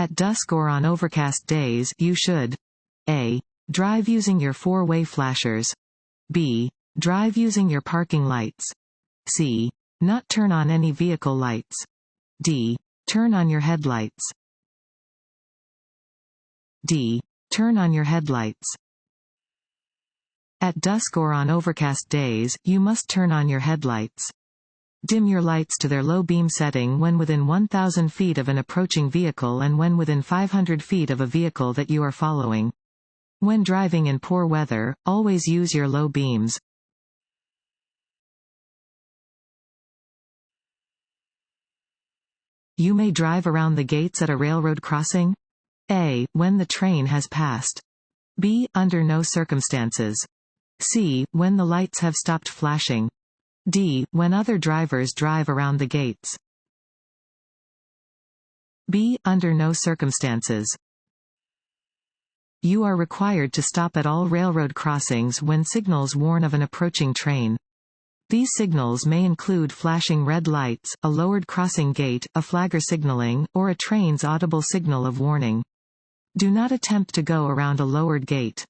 At dusk or on overcast days, you should A. Drive using your four-way flashers. B. Drive using your parking lights. C. Not turn on any vehicle lights. D. Turn on your headlights. D. Turn on your headlights. At dusk or on overcast days, you must turn on your headlights. Dim your lights to their low beam setting when within 1,000 feet of an approaching vehicle and when within 500 feet of a vehicle that you are following. When driving in poor weather, always use your low beams. You may drive around the gates at a railroad crossing. A. When the train has passed. B. Under no circumstances. C. When the lights have stopped flashing. D. When other drivers drive around the gates. B. Under no circumstances. You are required to stop at all railroad crossings when signals warn of an approaching train. These signals may include flashing red lights, a lowered crossing gate, a flagger signaling, or a train's audible signal of warning. Do not attempt to go around a lowered gate.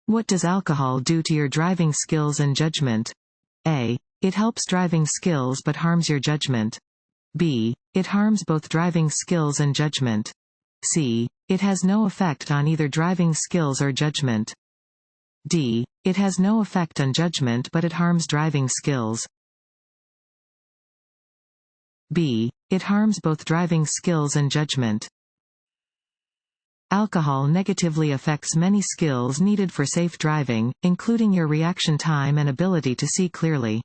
What does alcohol do to your driving skills and judgment? A. It helps driving skills but harms your judgment. B. It harms both driving skills and judgment. C. It has no effect on either driving skills or judgment. D. It has no effect on judgment but it harms driving skills. B. It harms both driving skills and judgment. Alcohol negatively affects many skills needed for safe driving, including your reaction time and ability to see clearly.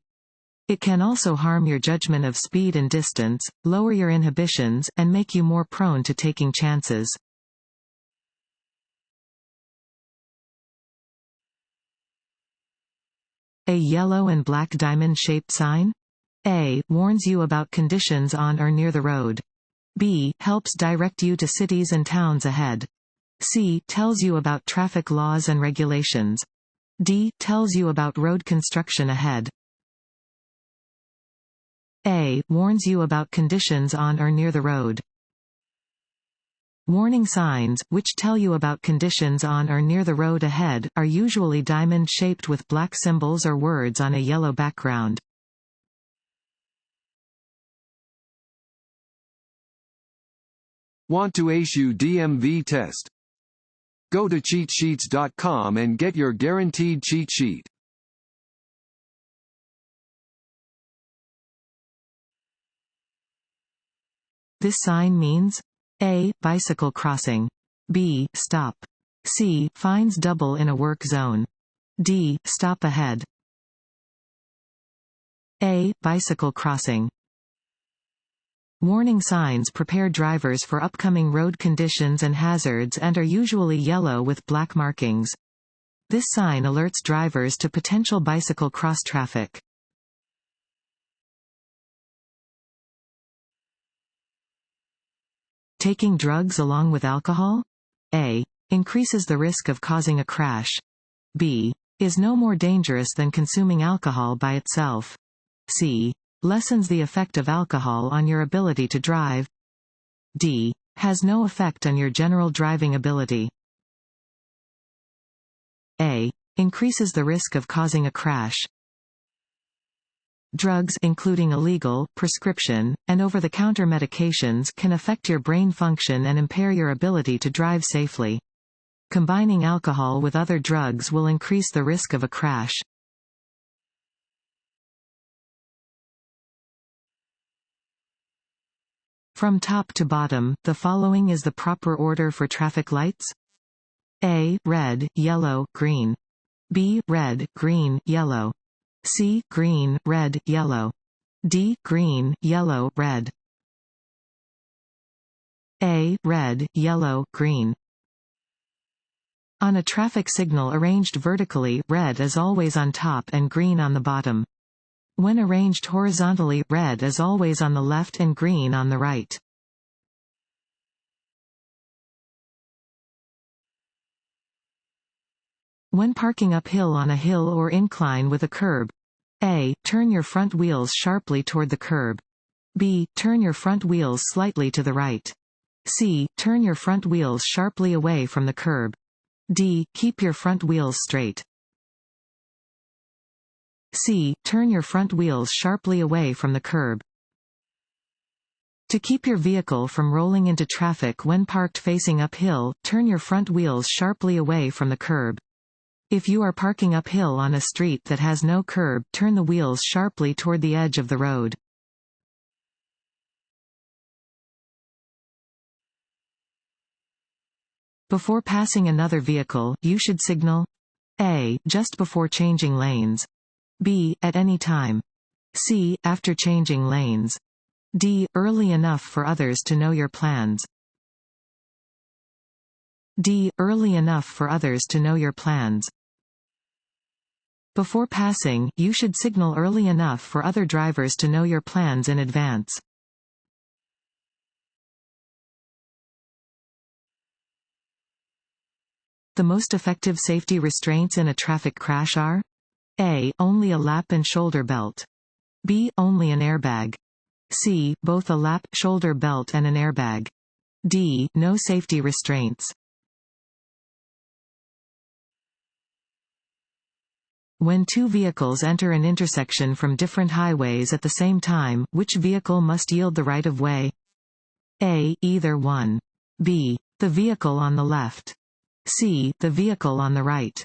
It can also harm your judgment of speed and distance, lower your inhibitions, and make you more prone to taking chances. A yellow and black diamond-shaped sign? A. Warns you about conditions on or near the road. B. Helps direct you to cities and towns ahead. C. Tells you about traffic laws and regulations. D. Tells you about road construction ahead. A. Warns you about conditions on or near the road. Warning signs, which tell you about conditions on or near the road ahead, are usually diamond-shaped with black symbols or words on a yellow background. Want to ace your DMV test? Go to cheatsheets.com and get your guaranteed cheat sheet. This sign means A. Bicycle crossing. B. Stop. C. Fines double in a work zone. D. Stop ahead. A. Bicycle crossing. Warning signs prepare drivers for upcoming road conditions and hazards and are usually yellow with black markings. This sign alerts drivers to potential bicycle cross traffic. Taking drugs along with alcohol? A. Increases the risk of causing a crash. B. Is no more dangerous than consuming alcohol by itself. C. Lessens the effect of alcohol on your ability to drive. D. Has no effect on your general driving ability. A. Increases the risk of causing a crash. Drugs, including illegal, prescription, and over-the-counter medications, can affect your brain function and impair your ability to drive safely. Combining alcohol with other drugs will increase the risk of a crash. From top to bottom, the following is the proper order for traffic lights. A. Red, yellow, green. B. Red, green, yellow. C. Green, red, yellow. D. Green, yellow, red. A. Red, yellow, green. On a traffic signal arranged vertically, red is always on top and green on the bottom. When arranged horizontally, red is always on the left and green on the right. When parking uphill on a hill or incline with a curb, A. Turn your front wheels sharply toward the curb. B. Turn your front wheels slightly to the right. C. Turn your front wheels sharply away from the curb. D. Keep your front wheels straight. C. Turn your front wheels sharply away from the curb. To keep your vehicle from rolling into traffic when parked facing uphill, turn your front wheels sharply away from the curb. If you are parking uphill on a street that has no curb, turn the wheels sharply toward the edge of the road. Before passing another vehicle, you should signal A. Just before changing lanes. B. At any time. C. After changing lanes. D. Early enough for others to know your plans. D. Early enough for others to know your plans. Before passing, you should signal early enough for other drivers to know your plans in advance. The most effective safety restraints in a traffic crash are: A. Only a lap and shoulder belt. B. Only an airbag. C. Both a lap, shoulder belt and an airbag. D. No safety restraints. When two vehicles enter an intersection from different highways at the same time, which vehicle must yield the right-of-way? A. Either one. B. The vehicle on the left. C. The vehicle on the right.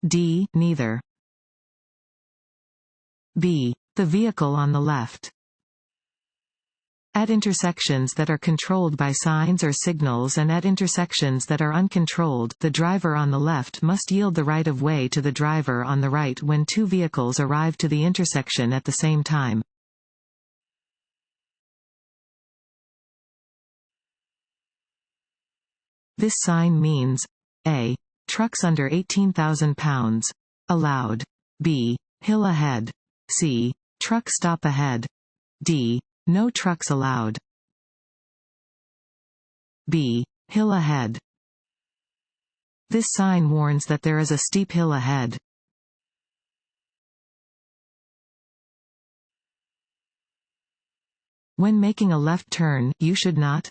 D. Neither. B. The vehicle on the left. At intersections that are controlled by signs or signals and at intersections that are uncontrolled, the driver on the left must yield the right-of-way to the driver on the right when two vehicles arrive to the intersection at the same time. This sign means: A. Trucks under 18,000 pounds. Allowed. B. Hill ahead. C. Truck stop ahead. D. No trucks allowed. B. Hill ahead. This sign warns that there is a steep hill ahead. When making a left turn, you should not: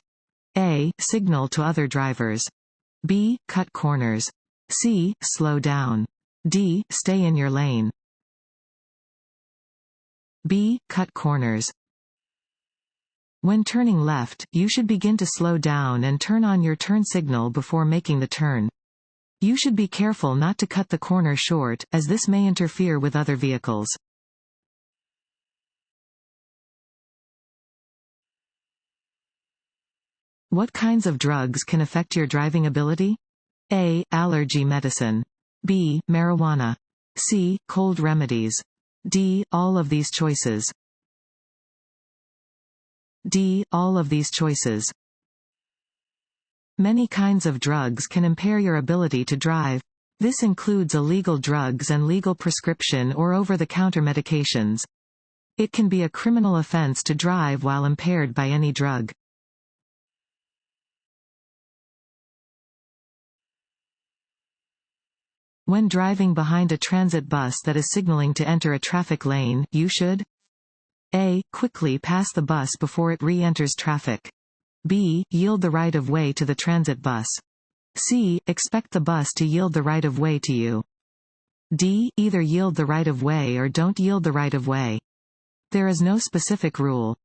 A. Signal to other drivers. B. Cut corners. C. Slow down. D. Stay in your lane. B. Cut corners. When turning left, you should begin to slow down and turn on your turn signal before making the turn. You should be careful not to cut the corner short, as this may interfere with other vehicles. What kinds of drugs can affect your driving ability? A. Allergy medicine. B. Marijuana. C. Cold remedies. D. All of these choices. D. All of these choices. Many kinds of drugs can impair your ability to drive. This includes illegal drugs and legal prescription or over-the-counter medications. It can be a criminal offense to drive while impaired by any drug. When driving behind a transit bus that is signaling to enter a traffic lane, you should: A. Quickly pass the bus before it re-enters traffic. B. Yield the right-of-way to the transit bus. C. Expect the bus to yield the right-of-way to you. D. Either yield the right-of-way or don't yield the right-of-way. There is no specific rule.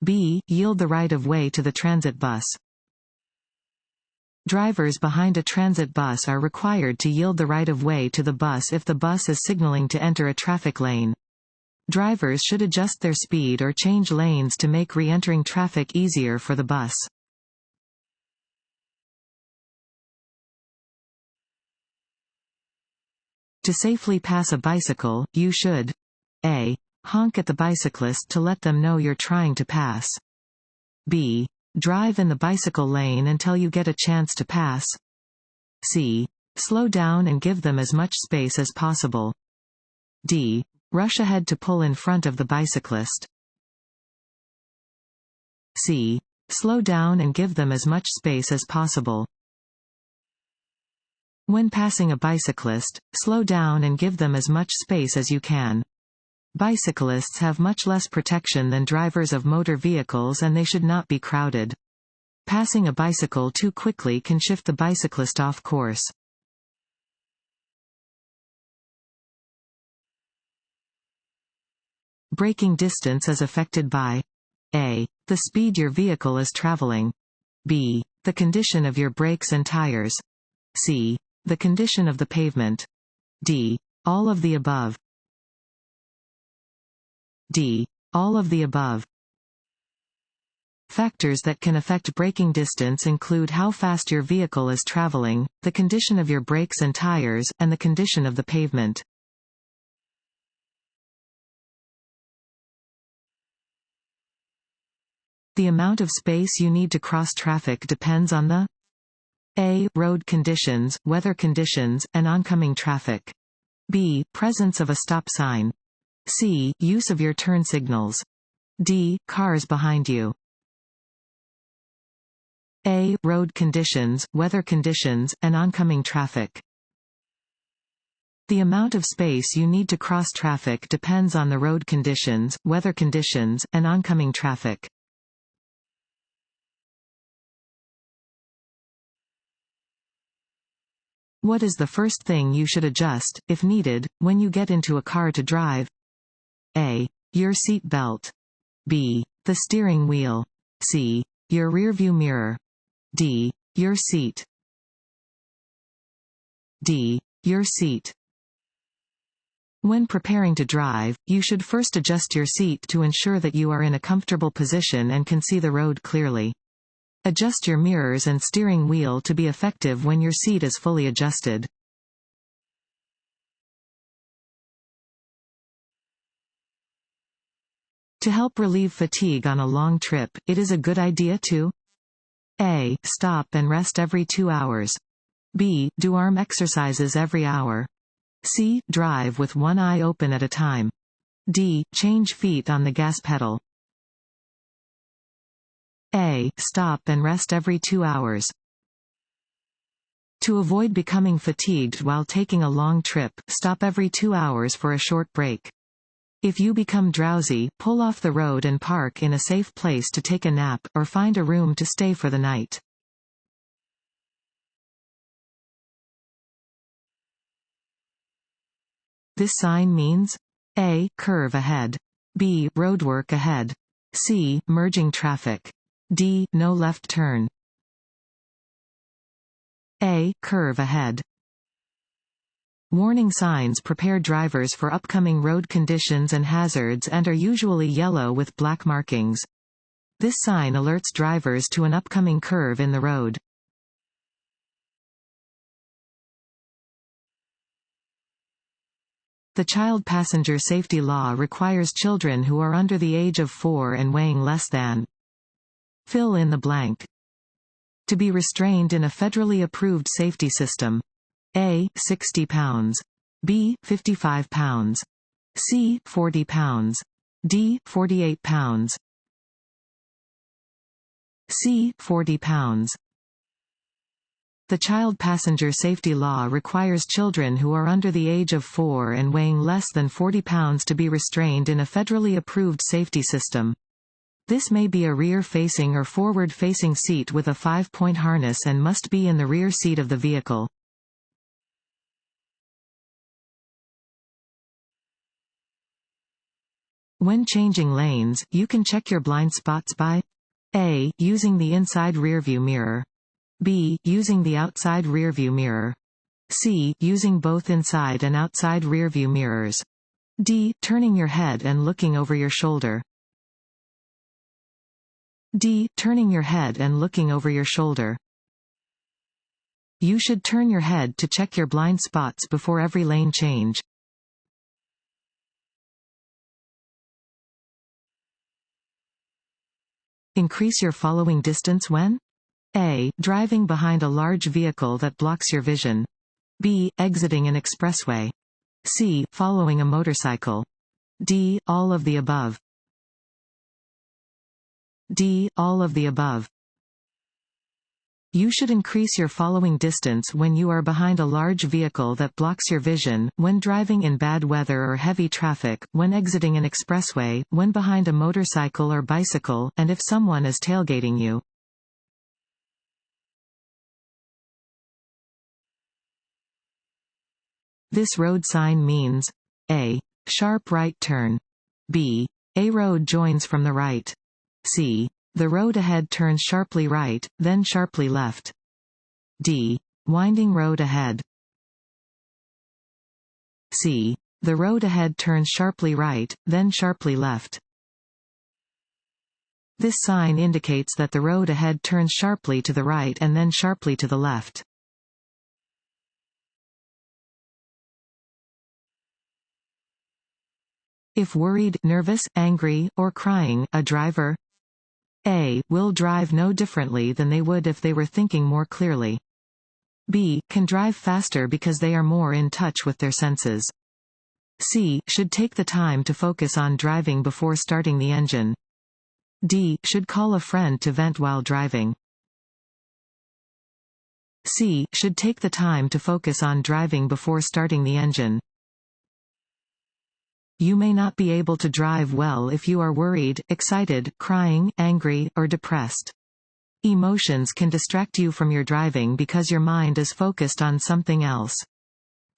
B. Yield the right-of-way to the transit bus. Drivers behind a transit bus are required to yield the right-of-way to the bus if the bus is signaling to enter a traffic lane. Drivers should adjust their speed or change lanes to make re-entering traffic easier for the bus. To safely pass a bicycle, you should: A. Honk at the bicyclist to let them know you're trying to pass. B. Drive in the bicycle lane until you get a chance to pass. C. Slow down and give them as much space as possible. D. Rush ahead to pull in front of the bicyclist. C. Slow down and give them as much space as possible. When passing a bicyclist, slow down and give them as much space as you can. Bicyclists have much less protection than drivers of motor vehicles and they should not be crowded. Passing a bicycle too quickly can shift the bicyclist off course. Braking distance is affected by A. The speed your vehicle is traveling. B. The condition of your brakes and tires. C. The condition of the pavement. D. All of the above. D. All of the above. Factors that can affect braking distance include how fast your vehicle is traveling, the condition of your brakes and tires, and the condition of the pavement. The amount of space you need to cross traffic depends on the A. Road conditions, weather conditions, and oncoming traffic. B. Presence of a stop sign. C. Use of your turn signals. D. Cars behind you. A. Road conditions, weather conditions, and oncoming traffic. The amount of space you need to cross traffic depends on the road conditions, weather conditions, and oncoming traffic. What is the first thing you should adjust, if needed, when you get into a car to drive? A. Your seat belt. B. The steering wheel. C. Your rearview mirror. D. Your seat. D. Your seat. When preparing to drive, you should first adjust your seat to ensure that you are in a comfortable position and can see the road clearly. Adjust your mirrors and steering wheel to be effective when your seat is fully adjusted. To help relieve fatigue on a long trip, it is a good idea to A. Stop and rest every 2 hours. B. Do arm exercises every hour. C. Drive with one eye open at a time. D. Change feet on the gas pedal. A. Stop and rest every 2 hours. To avoid becoming fatigued while taking a long trip, stop every 2 hours for a short break. If you become drowsy, pull off the road and park in a safe place to take a nap, or find a room to stay for the night. This sign means A. Curve ahead. B. Roadwork ahead. C. Merging traffic. D. No left turn. A. Curve ahead. Warning signs prepare drivers for upcoming road conditions and hazards and are usually yellow with black markings. This sign alerts drivers to an upcoming curve in the road. The child passenger safety law requires children who are under the age of 4 and weighing less than. Fill in the blank. To be restrained in a federally approved safety system. A. 60 pounds. B. 55 pounds. C. 40 pounds. D. 48 pounds. C. 40 pounds. The child passenger safety law requires children who are under the age of 4 and weighing less than 40 pounds to be restrained in a federally approved safety system. This may be a rear-facing or forward-facing seat with a 5-point harness and must be in the rear seat of the vehicle. When changing lanes, you can check your blind spots by A. Using the inside rearview mirror. B. Using the outside rearview mirror. C. Using both inside and outside rearview mirrors. D. Turning your head and looking over your shoulder. D. Turning your head and looking over your shoulder. You should turn your head to check your blind spots before every lane change. Increase your following distance when A. Driving behind a large vehicle that blocks your vision. B. Exiting an expressway. C. Following a motorcycle. D. All of the above. D. All of the above. You should increase your following distance when you are behind a large vehicle that blocks your vision, when driving in bad weather or heavy traffic, when exiting an expressway, when behind a motorcycle or bicycle, and if someone is tailgating you. This road sign means A. Sharp right turn. B. A road joins from the right. C. The road ahead turns sharply right, then sharply left. D. Winding road ahead. C. The road ahead turns sharply right, then sharply left. This sign indicates that the road ahead turns sharply to the right and then sharply to the left. If worried, nervous, angry, or crying, a driver A. will drive no differently than they would if they were thinking more clearly. B. can drive faster because they are more in touch with their senses. C. should take the time to focus on driving before starting the engine. D. should call a friend to vent while driving. C. should take the time to focus on driving before starting the engine. You may not be able to drive well if you are worried, excited, crying, angry, or depressed. Emotions can distract you from your driving because your mind is focused on something else.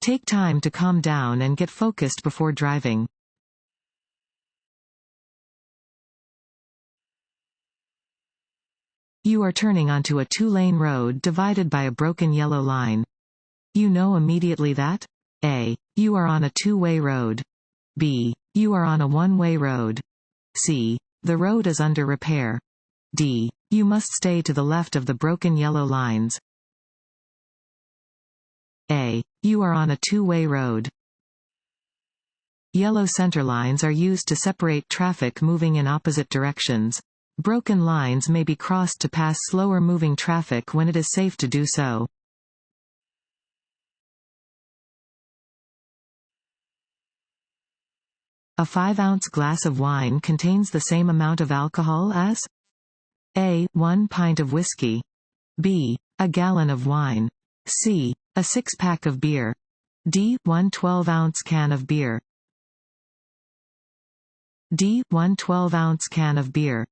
Take time to calm down and get focused before driving. You are turning onto a two-lane road divided by a broken yellow line. You know immediately that A. you are on a two-way road. B. you are on a one-way road. C. the road is under repair. D. you must stay to the left of the broken yellow lines. A. you are on a two-way road. Yellow center lines are used to separate traffic moving in opposite directions. Broken lines may be crossed to pass slower-moving traffic when it is safe to do so. A 5-ounce glass of wine contains the same amount of alcohol as A. 1 pint of whiskey. B. a gallon of wine. C. a 6-pack of beer. D. 1 12-ounce can of beer. D. 1 12-ounce can of beer.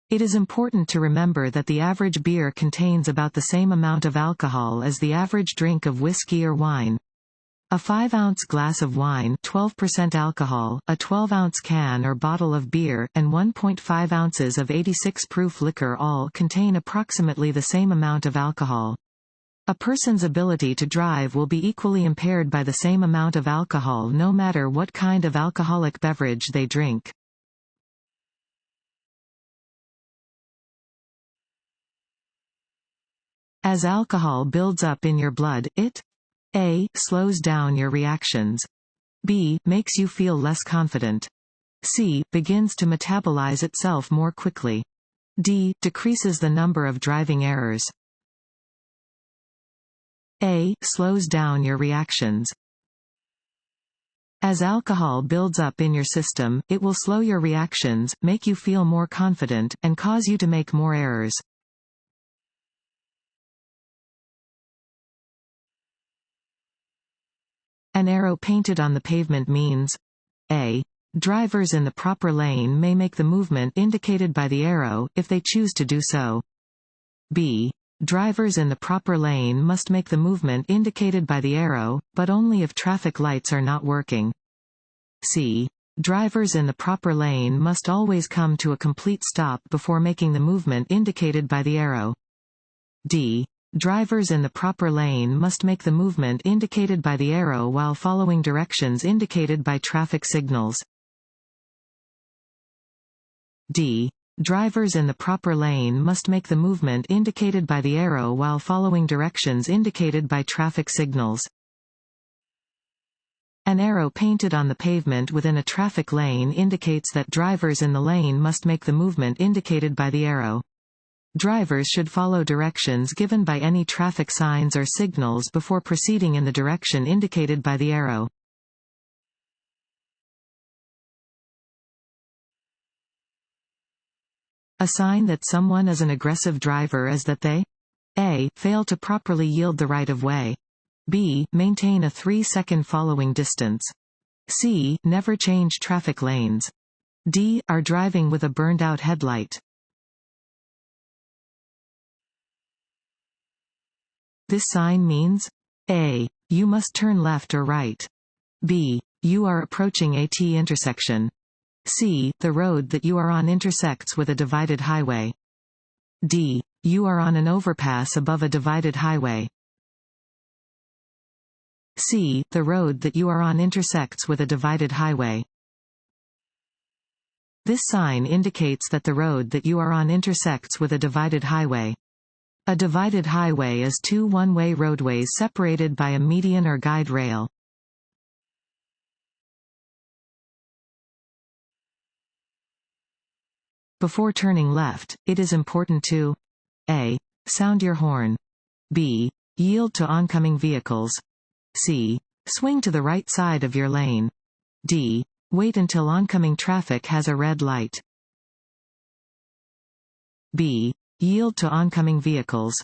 It is important to remember that the average beer contains about the same amount of alcohol as the average drink of whiskey or wine. A 5-ounce glass of wine 12% alcohol, a 12-ounce can or bottle of beer, and 1.5 ounces of 86-proof liquor all contain approximately the same amount of alcohol. A person's ability to drive will be equally impaired by the same amount of alcohol no matter what kind of alcoholic beverage they drink. As alcohol builds up in your blood, it A. slows down your reactions. B. makes you feel less confident. C. begins to metabolize itself more quickly. D. decreases the number of driving errors. A. slows down your reactions. As alcohol builds up in your system, it will slow your reactions, make you feel more confident, and cause you to make more errors. An arrow painted on the pavement means A. drivers in the proper lane may make the movement indicated by the arrow, if they choose to do so. B. drivers in the proper lane must make the movement indicated by the arrow, but only if traffic lights are not working. C. drivers in the proper lane must always come to a complete stop before making the movement indicated by the arrow. D. drivers in the proper lane must make the movement indicated by the arrow while following directions indicated by traffic signals. D. drivers in the proper lane must make the movement indicated by the arrow while following directions indicated by traffic signals. An arrow painted on the pavement within a traffic lane indicates that drivers in the lane must make the movement indicated by the arrow. Drivers should follow directions given by any traffic signs or signals before proceeding in the direction indicated by the arrow. A sign that someone is an aggressive driver is that they A. Fail to properly yield the right-of-way. B. Maintain a 3-second following distance. C. Never change traffic lanes. D. Are driving with a burned-out headlight. This sign means A. You must turn left or right. B. You are approaching a T intersection. C. The road that you are on intersects with a divided highway. D. You are on an overpass above a divided highway. C. The road that you are on intersects with a divided highway. This sign indicates that the road that you are on intersects with a divided highway. A divided highway is two one-way roadways separated by a median or guide rail. Before turning left, it is important to A. Sound your horn. B. Yield to oncoming vehicles. C. Swing to the right side of your lane. D. Wait until oncoming traffic has a red light. B. Yield to oncoming vehicles.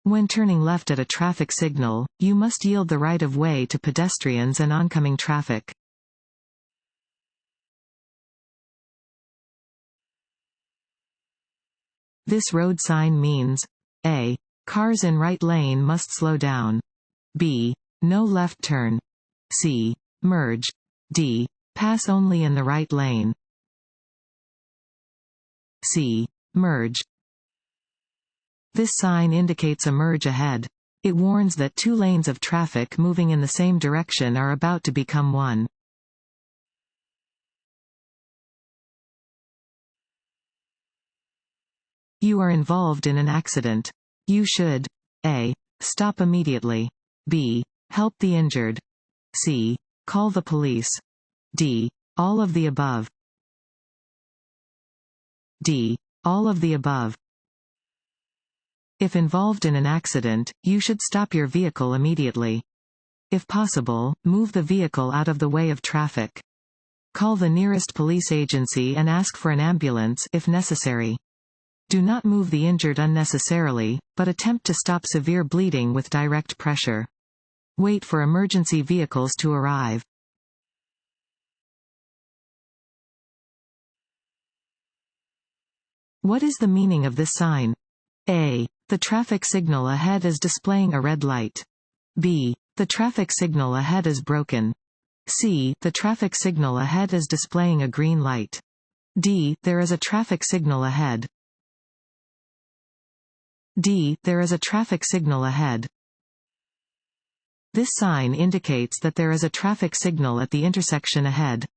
When turning left at a traffic signal, you must yield the right-of-way to pedestrians and oncoming traffic. This road sign means A. Cars in right lane must slow down. B. No left turn. C. Merge. D. Pass only in the right lane. C. Merge. This sign indicates a merge ahead. It warns that two lanes of traffic moving in the same direction are about to become one. You are involved in an accident. You should A. Stop immediately. B. Help the injured. C. Call the police. D. All of the above. D. All of the above. If involved in an accident, you should stop your vehicle immediately. If possible, move the vehicle out of the way of traffic. Call the nearest police agency and ask for an ambulance if necessary. Do not move the injured unnecessarily, but attempt to stop severe bleeding with direct pressure. Wait for emergency vehicles to arrive. What is the meaning of this sign? A. The traffic signal ahead is displaying a red light. B. The traffic signal ahead is broken. C. The traffic signal ahead is displaying a green light. D. There is a traffic signal ahead. D. There is a traffic signal ahead. This sign indicates that there is a traffic signal at the intersection ahead.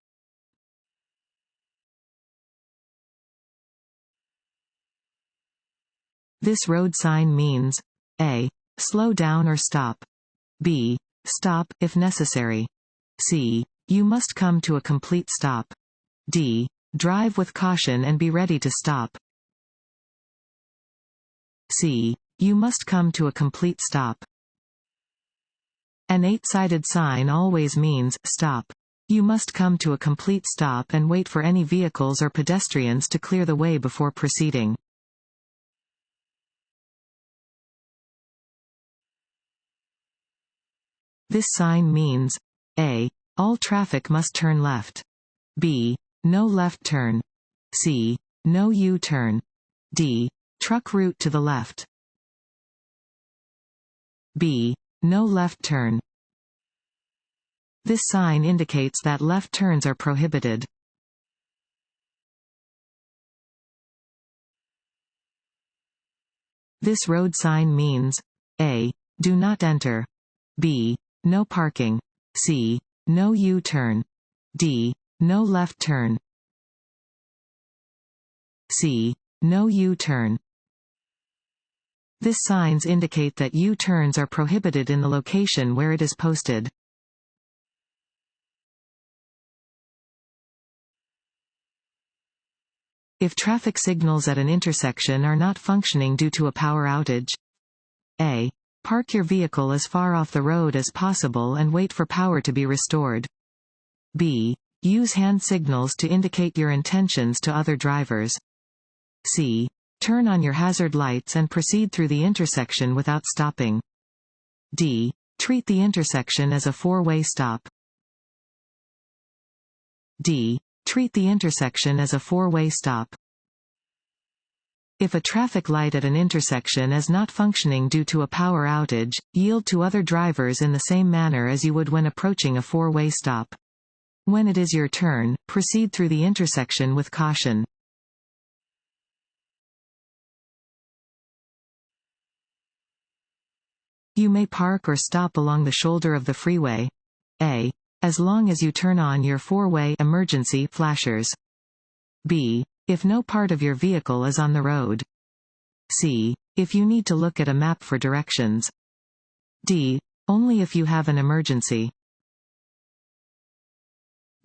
This road sign means A. Slow down or stop. B. Stop, if necessary. C. You must come to a complete stop. D. Drive with caution and be ready to stop. C. You must come to a complete stop. An 8-sided sign always means stop. You must come to a complete stop and wait for any vehicles or pedestrians to clear the way before proceeding. This sign means A. All traffic must turn left. B. No left turn. C. No U-turn. D. Truck route to the left. B. No left turn. This sign indicates that left turns are prohibited. This road sign means A. Do not enter. B. No parking. C. No U-turn. D. No left turn. C. No U-turn. This signs indicate that U-turns are prohibited in the location where it is posted. If traffic signals at an intersection are not functioning due to a power outage, A. Park your vehicle as far off the road as possible and wait for power to be restored. B. Use hand signals to indicate your intentions to other drivers. C. Turn on your hazard lights and proceed through the intersection without stopping. D. Treat the intersection as a four-way stop. D. Treat the intersection as a four-way stop. If a traffic light at an intersection is not functioning due to a power outage, yield to other drivers in the same manner as you would when approaching a four-way stop. When it is your turn, proceed through the intersection with caution. You may park or stop along the shoulder of the freeway. A. As long as you turn on your four-way emergency flashers. B. If no part of your vehicle is on the road. C. If you need to look at a map for directions. D. Only if you have an emergency.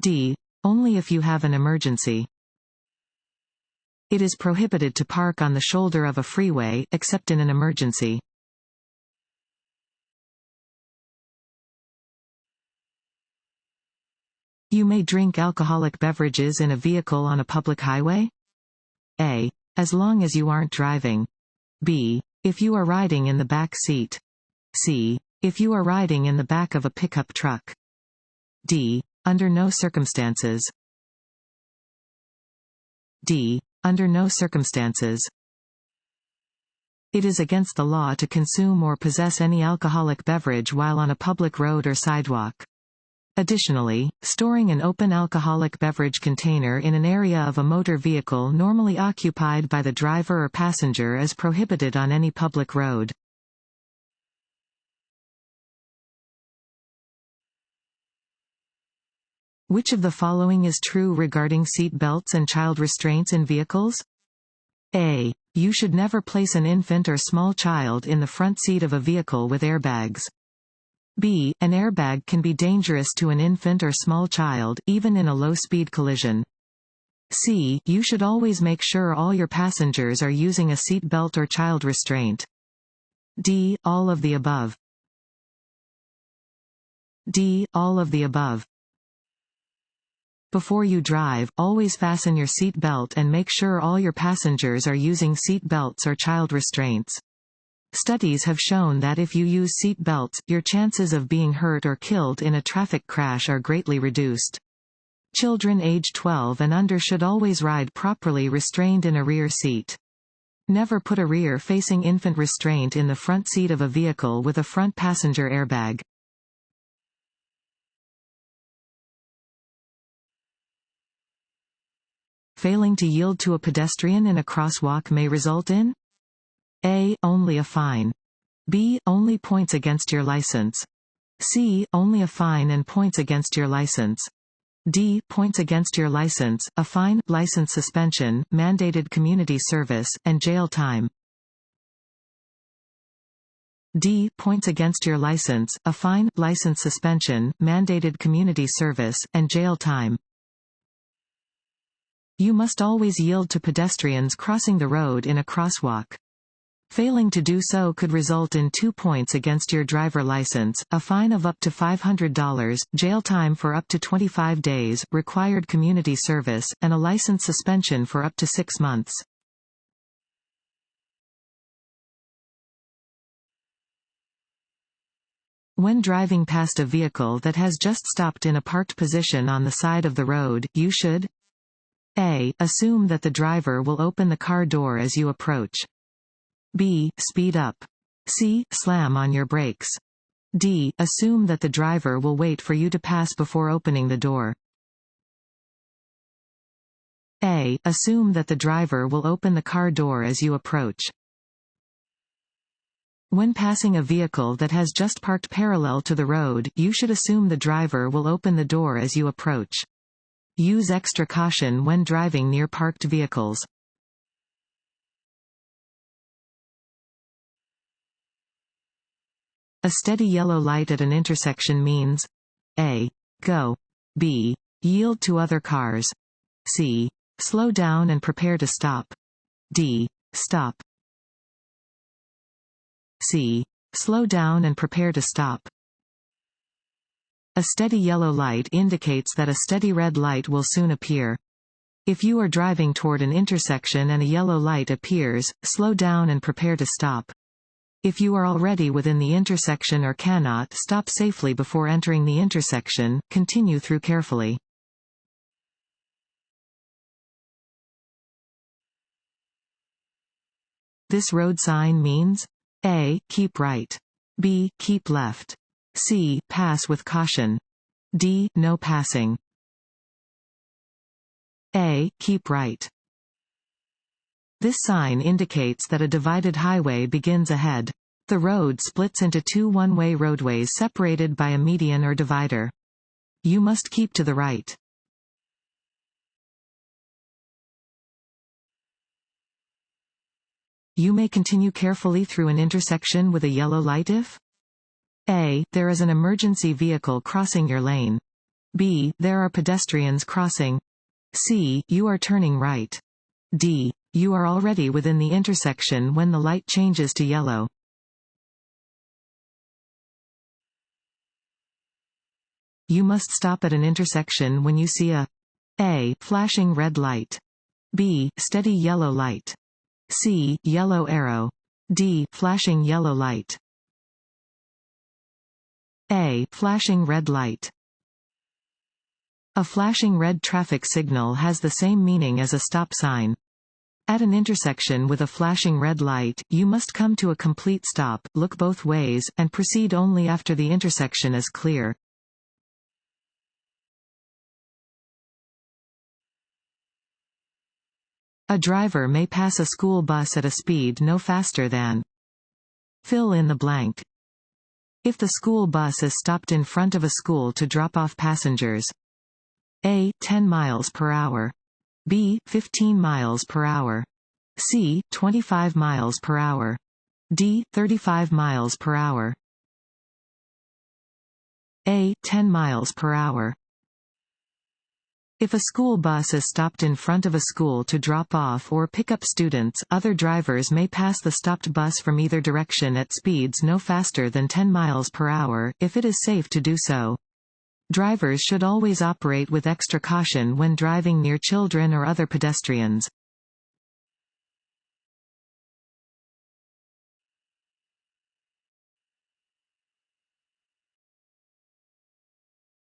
D. Only if you have an emergency. It is prohibited to park on the shoulder of a freeway, except in an emergency. You may drink alcoholic beverages in a vehicle on a public highway? A. As long as you aren't driving. B. If you are riding in the back seat. C. If you are riding in the back of a pickup truck. D. Under no circumstances. D. Under no circumstances. It is against the law to consume or possess any alcoholic beverage while on a public road or sidewalk. Additionally, storing an open alcoholic beverage container in an area of a motor vehicle normally occupied by the driver or passenger is prohibited on any public road. Which of the following is true regarding seat belts and child restraints in vehicles? A. You should never place an infant or small child in the front seat of a vehicle with airbags. B. An airbag can be dangerous to an infant or small child, even in a low-speed collision. C. You should always make sure all your passengers are using a seat belt or child restraint. D. All of the above. D. All of the above. Before you drive, always fasten your seat belt and make sure all your passengers are using seat belts or child restraints. Studies have shown that if you use seat belts, your chances of being hurt or killed in a traffic crash are greatly reduced. Children age 12 and under should always ride properly restrained in a rear seat. Never put a rear-facing infant restraint in the front seat of a vehicle with a front passenger airbag. Failing to yield to a pedestrian in a crosswalk may result in A. Only a fine. B. Only points against your license. C. Only a fine and points against your license. D. Points against your license, a fine, license suspension, mandated community service, and jail time. D. Points against your license, a fine, license suspension, mandated community service, and jail time. You must always yield to pedestrians crossing the road in a crosswalk. Failing to do so could result in 2 points against your driver license, a fine of up to $500, jail time for up to 25 days, required community service, and a license suspension for up to 6 months. When driving past a vehicle that has just stopped in a parked position on the side of the road, you should A. Assume that the driver will open the car door as you approach. B. Speed up. C. Slam on your brakes. D. Assume that the driver will wait for you to pass before opening the door. A. Assume that the driver will open the car door as you approach. When passing a vehicle that has just parked parallel to the road, you should assume the driver will open the door as you approach. Use extra caution when driving near parked vehicles. A steady yellow light at an intersection means A. Go. B. Yield to other cars. C. Slow down and prepare to stop. D. Stop. C. Slow down and prepare to stop. A steady yellow light indicates that a steady red light will soon appear. If you are driving toward an intersection and a yellow light appears, slow down and prepare to stop. If you are already within the intersection or cannot stop safely before entering the intersection, continue through carefully. This road sign means A. Keep right. B. Keep left. C. Pass with caution. D. No passing. A. Keep right. This sign indicates that a divided highway begins ahead. The road splits into two one-way roadways separated by a median or divider. You must keep to the right. You may continue carefully through an intersection with a yellow light if A. There is an emergency vehicle crossing your lane. B. There are pedestrians crossing. C. You are turning right. D. You are already within the intersection when the light changes to yellow. You must stop at an intersection when you see A. Flashing red light. B. Steady yellow light. C. Yellow arrow. D. Flashing yellow light. A. Flashing red light. A flashing red traffic signal has the same meaning as a stop sign. At an intersection with a flashing red light, you must come to a complete stop, look both ways, and proceed only after the intersection is clear. A driver may pass a school bus at a speed no faster than. Fill in the blank. If the school bus is stopped in front of a school to drop off passengers. A. 10 miles per hour. B. 15 miles per hour. C. 25 miles per hour. D. 35 miles per hour. A. 10 miles per hour. If a school bus is stopped in front of a school to drop off or pick up students, other drivers may pass the stopped bus from either direction at speeds no faster than 10 miles per hour, if it is safe to do so. Drivers should always operate with extra caution when driving near children or other pedestrians.